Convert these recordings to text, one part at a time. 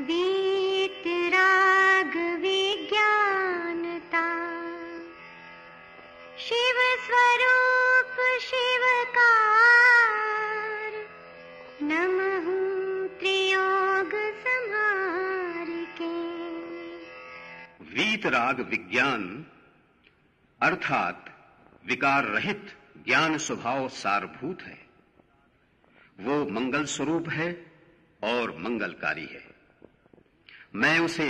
वीतराग विज्ञानता, शिव स्वरूप शिवकार, नमः त्रियोग संहार के। वीतराग विज्ञान अर्थात विकार रहित ज्ञान स्वभाव सारभूत है। वो मंगल स्वरूप है और मंगलकारी है। मैं उसे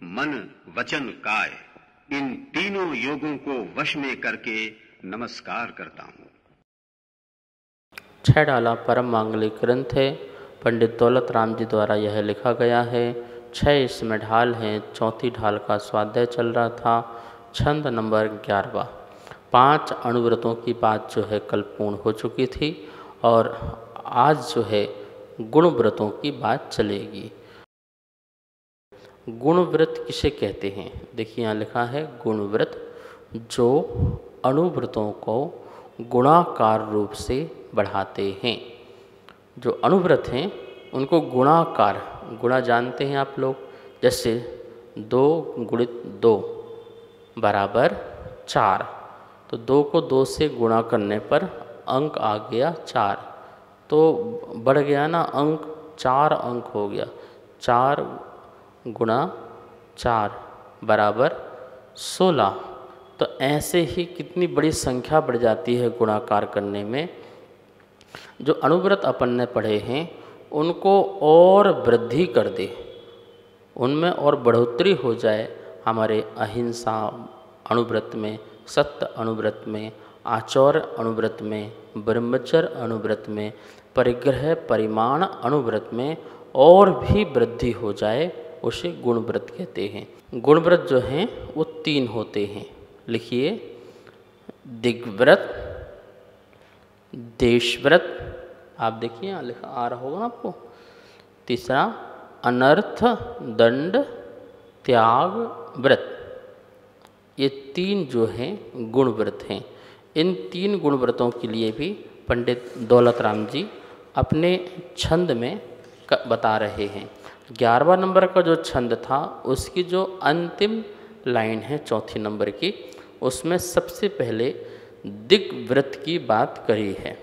मन वचन काय इन तीनों योगों को वश में करके नमस्कार करता हूं। 6 डाला परम मांगलिक ग्रंथ है। पंडित दौलत राम जी द्वारा यह लिखा गया है। 6 इसमें ढाल हैं। चौथी ढाल का स्वाध्याय चल रहा था। छंद नंबर 11वां। 5 अणुव्रतों की बात जो है कल पूर्ण हो चुकी थी और आज जो है गुणव्रतों की बात चलेगी। गुणव्रत किसे कहते हैं? देखिए यहाँ लिखा है गुणव्रत, जो अणुव्रतों को गुणाकार रूप से बढ़ाते हैं। जो अणुव्रत हैं उनको गुणाकार, गुणा जानते हैं आप लोग, जैसे 2 गुणित 2 बराबर 4, तो 2 को 2 से गुणा करने पर अंक आ गया 4, तो बढ़ गया ना अंक, 4 अंक हो गया। 4 गुणा 4 बराबर 16। तो ऐसे ही कितनी बड़ी संख्या बढ़ जाती है गुणाकार करने में। जो अणुव्रत अपन ने पढ़े हैं उनको और वृद्धि कर दे, उनमें और बढ़ोतरी हो जाए। हमारे अहिंसा अणुव्रत में, सत्य अणुव्रत में, आचौर्य अणुव्रत में, ब्रह्मचर्य अणुव्रत में, परिग्रह परिमाण अणुव्रत में और भी वृद्धि हो जाए, उसे गुणव्रत कहते हैं। गुणव्रत जो हैं वो 3 होते हैं। लिखिए, दिग्व्रत, देशव्रत, आप देखिए यहाँ लिखा आ रहा होगा ना आपको। तीसरा अनर्थ दंड त्याग व्रत। ये 3 जो हैं गुणव्रत हैं। इन 3 गुणव्रतों के लिए भी पंडित दौलत राम जी अपने छंद में बता रहे हैं। 11वां नंबर का जो छंद था उसकी जो अंतिम लाइन है 4थी नंबर की, उसमें सबसे पहले दिग्व्रत की बात करी है।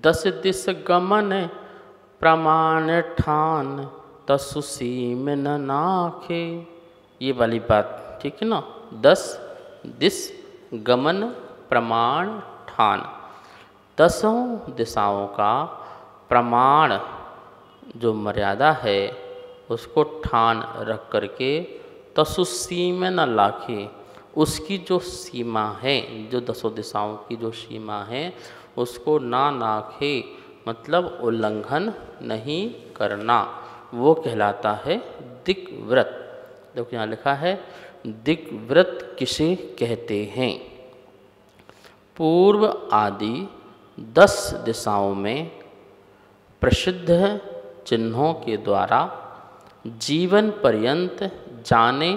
10 दिस गमन प्रमाण ठान, तसु सीम न नाखे। ये वाली बात ठीक है ना। 10 दिस गमन प्रमाण ठान, 10 दिशाओं का प्रमाण जो मर्यादा है उसको ठान रख करके, तसु सीम न लाखे, उसकी जो सीमा है, जो 10 दिशाओं की जो सीमा है उसको ना नाखे, मतलब उल्लंघन नहीं करना, वो कहलाता है दिग्व्रत। देखो यहाँ लिखा है दिग्व्रत किसे कहते हैं? पूर्व आदि 10 दिशाओं में प्रसिद्ध चिन्हों के द्वारा जीवन पर्यंत जाने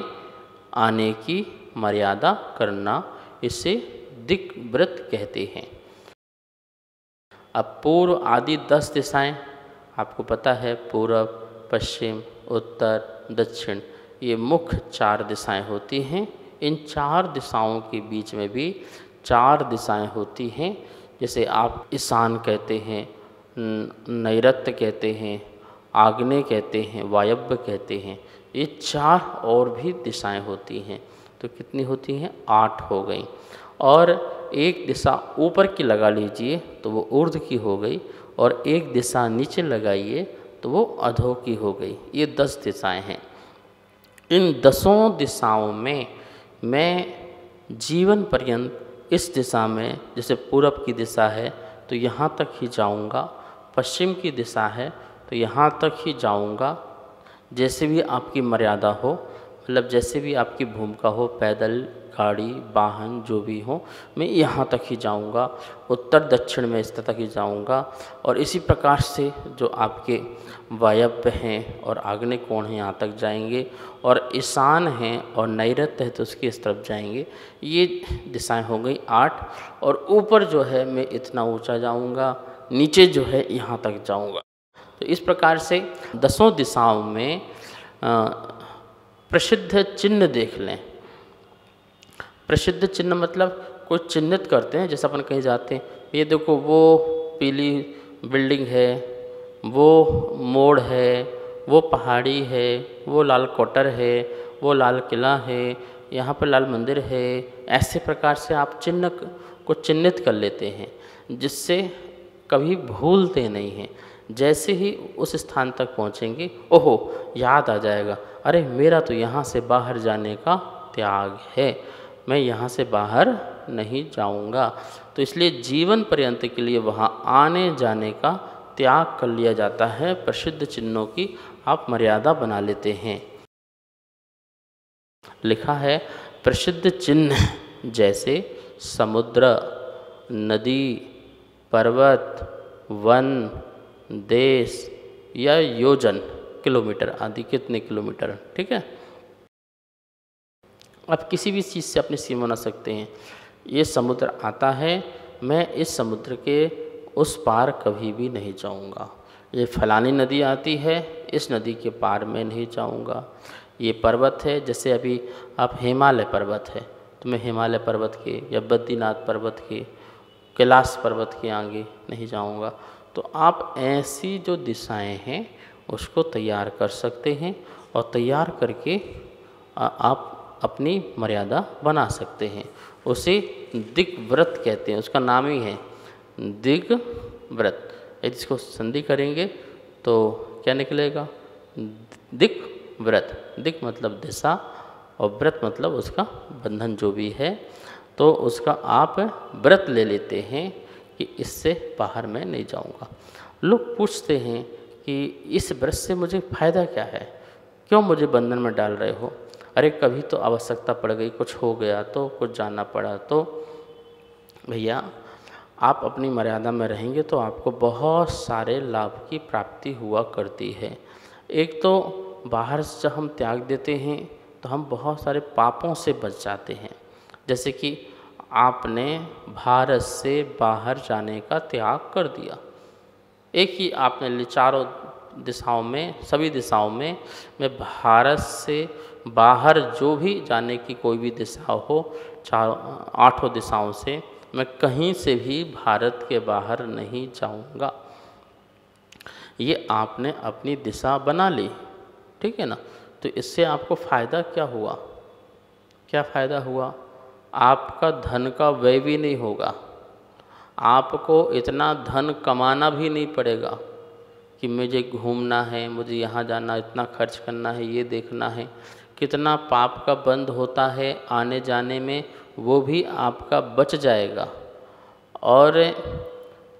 आने की मर्यादा करना, इसे दिग्व्रत कहते हैं। अब पूर्व आदि 10 दिशाएं आपको पता है, पूर्व, पश्चिम, उत्तर, दक्षिण, ये मुख्य 4 दिशाएं होती हैं। इन 4 दिशाओं के बीच में भी 4 दिशाएं होती हैं। जैसे आप ईशान कहते हैं, नैऋत्य कहते हैं, आग्नेय कहते हैं, वायव्य कहते हैं। ये 4 और भी दिशाएं होती हैं। तो कितनी होती हैं? 8 हो गई। और एक दिशा ऊपर की लगा लीजिए तो वो ऊर्ध्व की हो गई, और एक दिशा नीचे लगाइए तो वो अधो की हो गई। ये 10 दिशाएं हैं। इन 10 दिशाओं में मैं जीवन पर्यंत इस दिशा में, जैसे पूरब की दिशा है तो यहाँ तक ही जाऊँगा, पश्चिम की दिशा है तो यहाँ तक ही जाऊँगा, जैसे भी आपकी मर्यादा हो, मतलब जैसे भी आपकी भूमिका हो, पैदल, गाड़ी, वाहन जो भी हो, मैं यहाँ तक ही जाऊँगा। उत्तर दक्षिण में इस तक ही जाऊँगा। और इसी प्रकार से जो आपके वायव्य हैं और आग्नेय कोण हैं यहाँ तक जाएंगे, और ईशान हैं और नैऋत्य है तो उसकी इस तरफ जाएंगे। ये दिशाएं हो गई 8। और ऊपर जो है मैं इतना ऊंचा जाऊँगा, नीचे जो है यहाँ तक जाऊँगा। तो इस प्रकार से 10 दिशाओं में प्रसिद्ध चिन्ह देख लें। प्रसिद्ध चिन्ह मतलब कोई चिन्हित करते हैं, जैसे अपन कहीं जाते हैं, ये देखो वो पीली बिल्डिंग है, वो मोड़ है, वो पहाड़ी है, वो लाल कोटर है, वो लाल किला है, यहाँ पर लाल मंदिर है। ऐसे प्रकार से आप चिन्ह को चिन्हित कर लेते हैं, जिससे कभी भूलते नहीं हैं। जैसे ही उस स्थान तक पहुँचेंगे, ओहो याद आ जाएगा, अरे मेरा तो यहाँ से बाहर जाने का त्याग है, मैं यहाँ से बाहर नहीं जाऊँगा। तो इसलिए जीवन पर्यंत के लिए वहाँ आने जाने का त्याग कर लिया जाता है। प्रसिद्ध चिन्हों की आप मर्यादा बना लेते हैं। लिखा है प्रसिद्ध चिन्ह जैसे समुद्र, नदी, पर्वत, वन, देश या योजन, किलोमीटर आदि, कितने किलोमीटर, ठीक है। आप किसी भी चीज़ से अपनी सीमा बना सकते हैं। ये समुद्र आता है, मैं इस समुद्र के उस पार कभी भी नहीं जाऊंगा। ये फलानी नदी आती है, इस नदी के पार मैं नहीं जाऊंगा। ये पर्वत है, जैसे अभी आप हिमालय पर्वत है, तो मैं हिमालय पर्वत के या बद्रीनाथ पर्वत के, कैलाश पर्वत के आगे नहीं जाऊंगा। तो आप ऐसी जो दिशाएं हैं उसको तैयार कर सकते हैं, और तैयार करके आप अपनी मर्यादा बना सकते हैं। उसे दिग्व्रत कहते हैं, उसका नाम ही है दिग्व्रत। यदि इसको संधि करेंगे तो क्या निकलेगा? दिग्व्रत। दिग मतलब दिशा और व्रत मतलब उसका बंधन जो भी है, तो उसका आप व्रत ले लेते हैं कि इससे बाहर मैं नहीं जाऊंगा। लोग पूछते हैं कि इस व्रत से मुझे फ़ायदा क्या है, क्यों मुझे बंधन में डाल रहे हो? अरे कभी तो आवश्यकता पड़ गई, कुछ हो गया तो, कुछ जाना पड़ा तो। भैया आप अपनी मर्यादा में रहेंगे तो आपको बहुत सारे लाभ की प्राप्ति हुआ करती है। एक तो बाहर से जब हम त्याग देते हैं तो हम बहुत सारे पापों से बच जाते हैं। जैसे कि आपने भारत से बाहर जाने का त्याग कर दिया, एक ही आपने चारों दिशाओं में, सभी दिशाओं में, मैं भारत से बाहर जो भी जाने की कोई भी दिशा हो, आठों दिशाओं से मैं कहीं से भी भारत के बाहर नहीं जाऊंगा। ये आपने अपनी दिशा बना ली, ठीक है ना। तो इससे आपको फ़ायदा क्या हुआ? क्या फ़ायदा हुआ? आपका धन का व्यय भी नहीं होगा, आपको इतना धन कमाना भी नहीं पड़ेगा कि मुझे घूमना है, मुझे यहाँ जाना, इतना खर्च करना है, ये देखना है। कितना पाप का बंद होता है आने जाने में, वो भी आपका बच जाएगा। और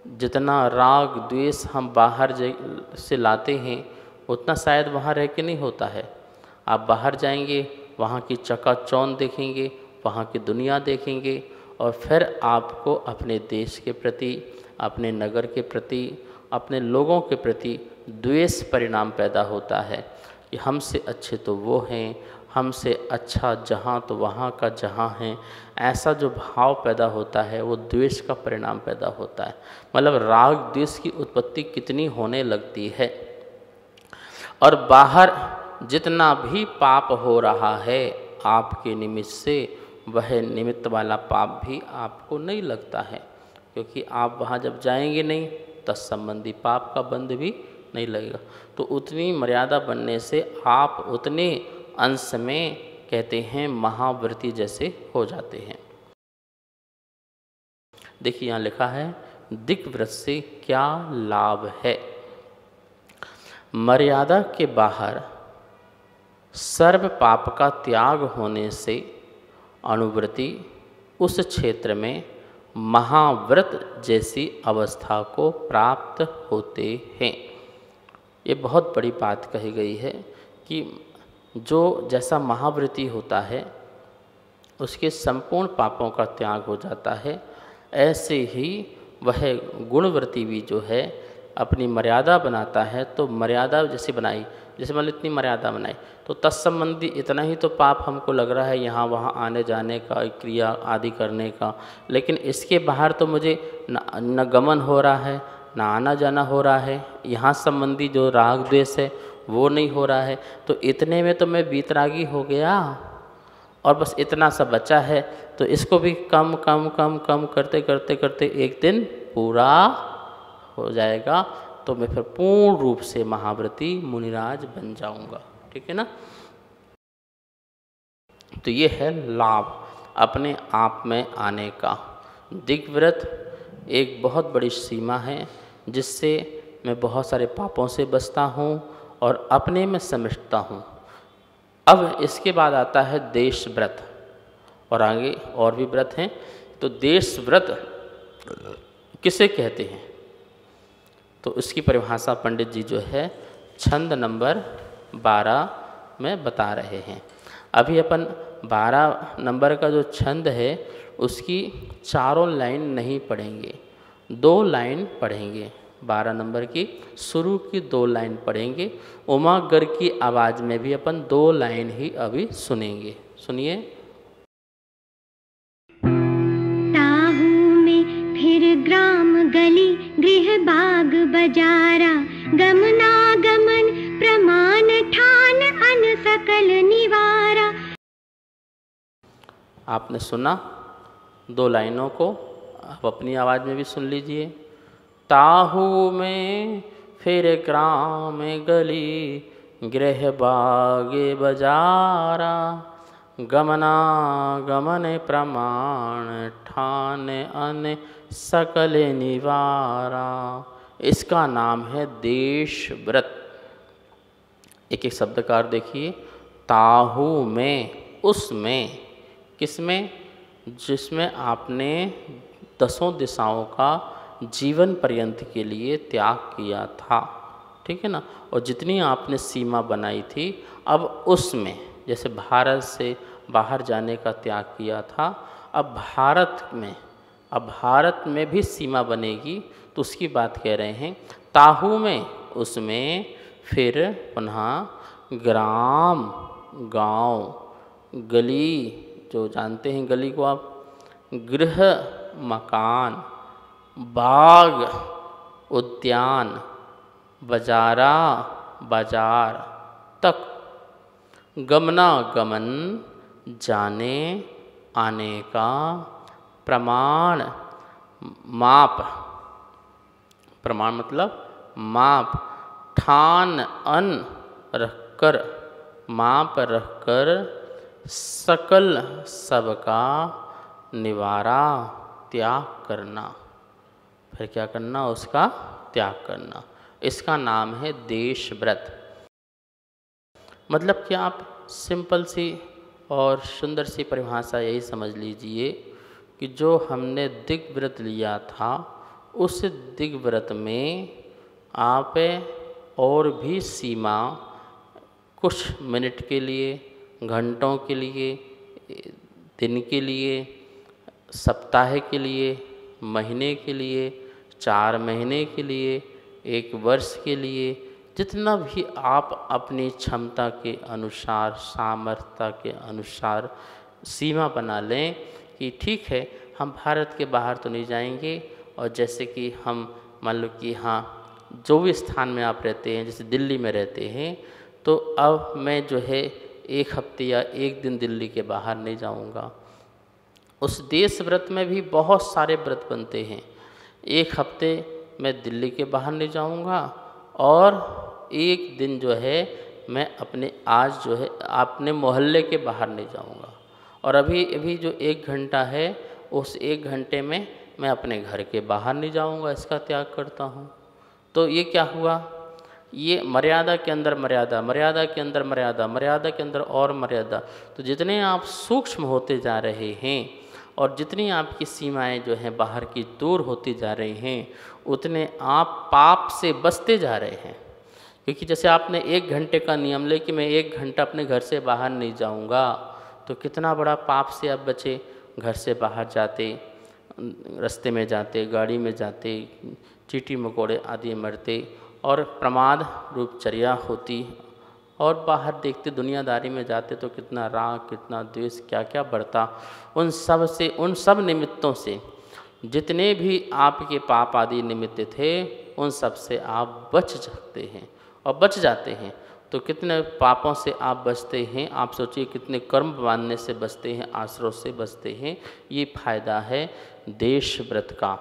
जितना राग द्वेष हम बाहर से लाते हैं उतना शायद वहाँ रह के नहीं होता है। आप बाहर जाएंगे, वहाँ की चकाचौंध देखेंगे, वहाँ की दुनिया देखेंगे, और फिर आपको अपने देश के प्रति, अपने नगर के प्रति, अपने लोगों के प्रति द्वेष परिणाम पैदा होता है कि हमसे अच्छे तो वो हैं, हमसे अच्छा जहाँ तो वहाँ का जहाँ है। ऐसा जो भाव पैदा होता है वो द्वेष का परिणाम पैदा होता है। मतलब राग द्वेष की उत्पत्ति कितनी होने लगती है। और बाहर जितना भी पाप हो रहा है आपके निमित्त से, वह निमित्त वाला पाप भी आपको नहीं लगता है, क्योंकि आप वहाँ जब जाएंगे नहीं, तत्संबंधी पाप का बंध भी नहीं लगेगा। तो उतनी मर्यादा बनने से आप उतने अंश में, कहते हैं, महाव्रती जैसे हो जाते हैं। देखिए यहाँ लिखा है दिग्व्रत से क्या लाभ है। मर्यादा के बाहर सर्व पाप का त्याग होने से अनुव्रती उस क्षेत्र में महाव्रत जैसी अवस्था को प्राप्त होते हैं। ये बहुत बड़ी बात कही गई है कि जो जैसा महाव्रती होता है उसके संपूर्ण पापों का त्याग हो जाता है, ऐसे ही वह गुणव्रती भी जो है अपनी मर्यादा बनाता है। तो मर्यादा जैसे बनाई, जैसे मान लो इतनी मर्यादा बनाई, तो तत्संबंधी इतना ही तो पाप हमको लग रहा है यहाँ वहाँ आने जाने का, क्रिया आदि करने का, लेकिन इसके बाहर तो मुझे न गमन हो रहा है, ना आना जाना हो रहा है, यहाँ संबंधी जो राग द्वेष है वो नहीं हो रहा है, तो इतने में तो मैं वीतरागी हो गया और बस इतना सा बचा है, तो इसको भी कम कम कम कम करते करते करते एक दिन पूरा हो जाएगा, तो मैं फिर पूर्ण रूप से महाव्रती मुनिराज बन जाऊंगा। ठीक है ना। तो ये है लाभ अपने आप में आने का। दिग्व्रत एक बहुत बड़ी सीमा है जिससे मैं बहुत सारे पापों से बचता हूँ और अपने में समेटता हूँ। अब इसके बाद आता है देश व्रत, और आगे और भी व्रत हैं। तो देश व्रत किसे कहते हैं, तो इसकी परिभाषा पंडित जी जो है छंद नंबर 12 में बता रहे हैं। अभी अपन 12 नंबर का जो छंद है उसकी चारों लाइन नहीं पढ़ेंगे, 2 लाइन पढ़ेंगे। 12 नंबर की शुरू की 2 लाइन पढ़ेंगे। उमा गर की आवाज़ में भी अपन 2 लाइन ही अभी सुनेंगे। सुनिए। ताहू में फिर ग्राम गली गृह बाग बजारा, गमनागमन प्रमाण ठान अन सकल निवारा। आपने सुना 2 लाइनों को, आप अपनी आवाज़ में भी सुन लीजिए। ताहू में फिर ग्राम गली गृह बागे बजारा, गमना गमन प्रमाण ठान अन सकल निवारा। इसका नाम है देश व्रत। एक एक शब्दकार देखिए। ताहू में, उसमें, किसमें, जिसमें आपने 10 दिशाओं का जीवन पर्यंत के लिए त्याग किया था। ठीक है ना। और जितनी आपने सीमा बनाई थी, अब उसमें, जैसे भारत से बाहर जाने का त्याग किया था, अब भारत में भी सीमा बनेगी, तो उसकी बात कह रहे हैं। ताहू में, उसमें, फिर पुनः ग्राम, गांव, गली, जो जानते हैं गली को आप, गृह, मकान, बाग, उद्यान, बजारा, बाजार तक, गमना गमन, जाने आने का, प्रमाण, माप, प्रमाण मतलब माप, ठान अन रखकर, माप रखकर, सकल सबका निवारा, त्याग करना। फिर क्या करना, उसका त्याग करना। इसका नाम है देश व्रत। मतलब कि आप सिंपल सी और सुंदर सी परिभाषा यही समझ लीजिए कि जो हमने दिग्व्रत लिया था, उस दिग्व्रत में आप और भी सीमा कुछ मिनट के लिए, घंटों के लिए, दिन के लिए, सप्ताह के लिए, महीने के लिए, 4 महीने के लिए, 1 वर्ष के लिए, जितना भी आप अपनी क्षमता के अनुसार, सामर्थ्यता के अनुसार सीमा बना लें कि ठीक है, हम भारत के बाहर तो नहीं जाएंगे। और जैसे कि हम मान लो कि हाँ, जो भी स्थान में आप रहते हैं, जैसे दिल्ली में रहते हैं, तो अब मैं जो है 1 हफ्ते या 1 दिन दिल्ली के बाहर नहीं जाऊंगा। उस देश व्रत में भी बहुत सारे व्रत बनते हैं। 1 हफ्ते मैं दिल्ली के बाहर नहीं जाऊंगा और 1 दिन जो है मैं अपने मोहल्ले के बाहर नहीं जाऊंगा। और अभी जो 1 घंटा है, उस 1 घंटे में मैं अपने घर के बाहर नहीं जाऊंगा, इसका त्याग करता हूं। तो ये क्या हुआ, ये मर्यादा के अंदर मर्यादा, मर्यादा के अंदर मर्यादा, मर्यादा के अंदर और मर्यादा। तो जितने आप सूक्ष्म होते जा रहे हैं और जितनी आपकी सीमाएं जो हैं बाहर की दूर होती जा रही हैं, उतने आप पाप से बचते जा रहे हैं। क्योंकि जैसे आपने 1 घंटे का नियम ले कि मैं 1 घंटा अपने घर से बाहर नहीं जाऊंगा, तो कितना बड़ा पाप से आप बचे। घर से बाहर जाते, रास्ते में जाते, गाड़ी में जाते, चींटी मकोड़े आदि मरते और प्रमाद रूपचर्या होती, और बाहर देखते दुनियादारी में जाते तो कितना राग, कितना द्वेष, क्या क्या बढ़ता। उन सब निमित्तों से जितने भी आपके पाप आदि निमित्त थे, उन सब से आप बच सकते हैं और बच जाते हैं। तो कितने पापों से आप बचते हैं, आप सोचिए कितने कर्म बांधने से बचते हैं, आश्रयों से बचते हैं। ये फायदा है देश व्रत का।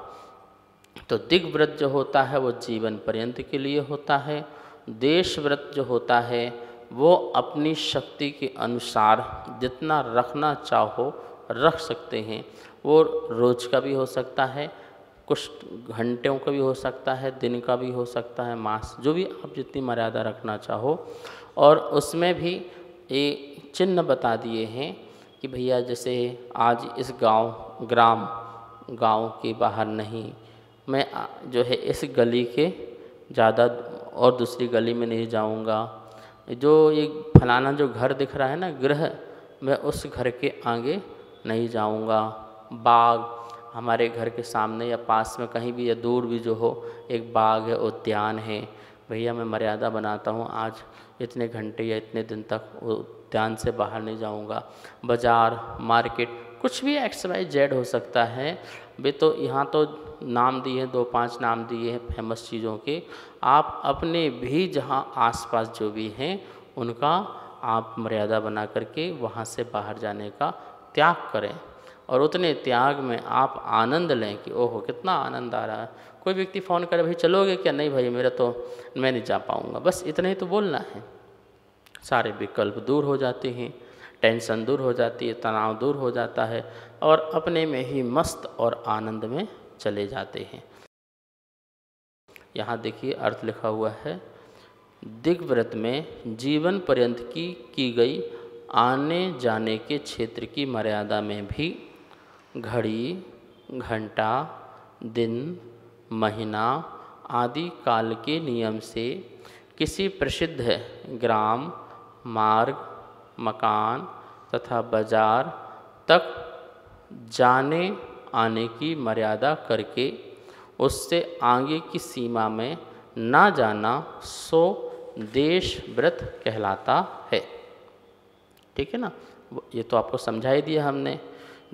तो दिग व्रत जो होता है वो जीवन पर्यंत के लिए होता है। देश व्रत जो होता है वो अपनी शक्ति के अनुसार जितना रखना चाहो रख सकते हैं। वो रोज का भी हो सकता है, कुछ घंटों का भी हो सकता है, दिन का भी हो सकता है, मास, जो भी आप जितनी मर्यादा रखना चाहो। और उसमें भी एक चिन्ह बता दिए हैं कि भैया जैसे आज इस गांव के बाहर नहीं, मैं जो है इस गली के ज़्यादा और दूसरी गली में नहीं जाऊंगा, जो ये फलाना जो घर दिख रहा है ना गृह, मैं उस घर के आगे नहीं जाऊंगा। बाग हमारे घर के सामने या पास में कहीं भी या दूर भी जो हो एक बाग है, उद्यान है, भैया मैं मर्यादा बनाता हूँ, आज इतने घंटे या इतने दिन तक उद्यान से बाहर नहीं जाऊँगा। बाज़ार, मार्केट, कुछ भी XYZ हो सकता है। वे तो यहाँ तो नाम दिए हैं, 2-5 नाम दिए हैं फेमस चीज़ों के। आप अपने भी जहाँ आसपास जो भी हैं उनका आप मर्यादा बना करके वहाँ से बाहर जाने का त्याग करें। और उतने त्याग में आप आनंद लें कि ओहो कितना आनंद आ रहा है। कोई व्यक्ति फ़ोन करे भाई चलोगे क्या, नहीं भाई मेरा तो मैं नहीं जा पाऊँगा, बस इतना ही तो बोलना है। सारे विकल्प दूर हो जाते हैं, टेंशन दूर हो जाती है, तनाव दूर हो जाता है और अपने में ही मस्त और आनंद में चले जाते हैं। यहाँ देखिए अर्थ लिखा हुआ है, दिग्व्रत में जीवन पर्यंत की गई आने जाने के क्षेत्र की मर्यादा में भी घड़ी, घंटा, दिन, महीना आदि काल के नियम से किसी प्रसिद्ध ग्राम, मार्ग, मकान तथा बाजार तक जाने आने की मर्यादा करके उससे आगे की सीमा में ना जाना सो देश व्रत कहलाता है। ठीक है ना, ये तो आपको समझा ही दिया हमने।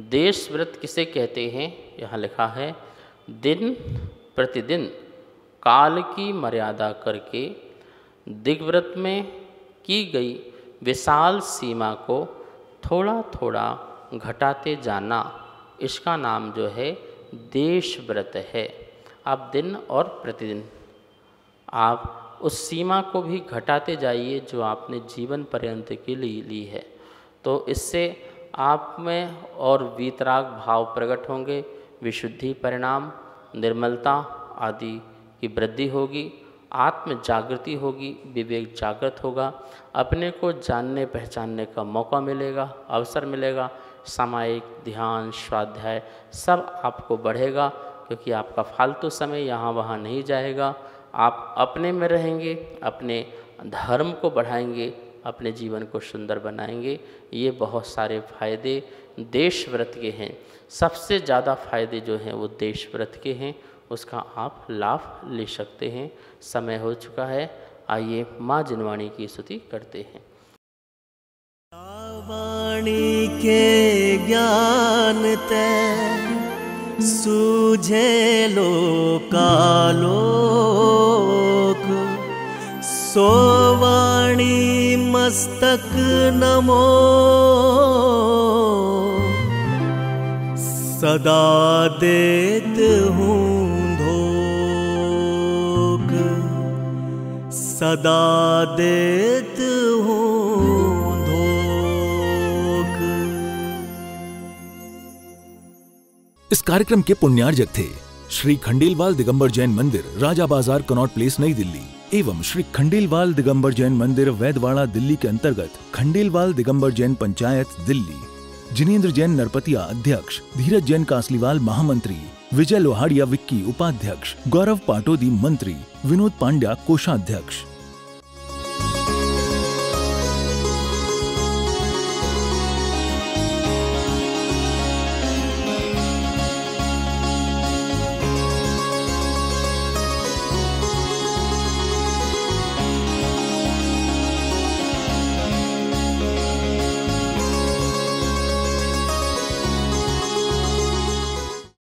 देश व्रत किसे कहते हैं, यहाँ लिखा है, दिन प्रतिदिन काल की मर्यादा करके दिग्व्रत में की गई विशाल सीमा को थोड़ा थोड़ा घटाते जाना, इसका नाम जो है देश व्रत है। आप दिन और प्रतिदिन आप उस सीमा को भी घटाते जाइए जो आपने जीवन पर्यंत के लिए ली है। तो इससे आप में और वीतराग भाव प्रकट होंगे, विशुद्धि परिणाम, निर्मलता आदि की वृद्धि होगी, आत्म जागृति होगी, विवेक जागृत होगा, अपने को जानने पहचानने का मौका मिलेगा, अवसर मिलेगा, सामायिक ध्यान, स्वाध्याय सब आपको बढ़ेगा, क्योंकि आपका फालतू समय यहाँ वहाँ नहीं जाएगा। आप अपने में रहेंगे, अपने धर्म को बढ़ाएंगे, अपने जीवन को सुंदर बनाएंगे। ये बहुत सारे फायदे देश व्रत के हैं। सबसे ज़्यादा फायदे जो हैं वो देश व्रत के हैं, उसका आप लाभ ले सकते हैं। समय हो चुका है, आइए माँ जिनवाणी की स्तुति करते हैं। वाणी के ज्ञान ते सूझे लोकालोक, सो वाणी मस्तक नमो, सदा देत हूँ धोख, सदा देत हूँ धोख। इस कार्यक्रम के पुण्यार्जक थे श्री खंडेलवाल दिगंबर जैन मंदिर, राजा बाजार, कनॉट प्लेस, नई दिल्ली, एवं श्री खंडेलवाल दिगंबर जैन मंदिर, वैदवाड़ा, दिल्ली के अंतर्गत खंडेलवाल दिगंबर जैन पंचायत, दिल्ली। जिनेंद्र जैन नरपतिया अध्यक्ष, धीरज जैन कासलीवाल महामंत्री, विजय लोहाड़िया विक्की उपाध्यक्ष, गौरव पाटोदी मंत्री, विनोद पांड्या कोषाध्यक्ष।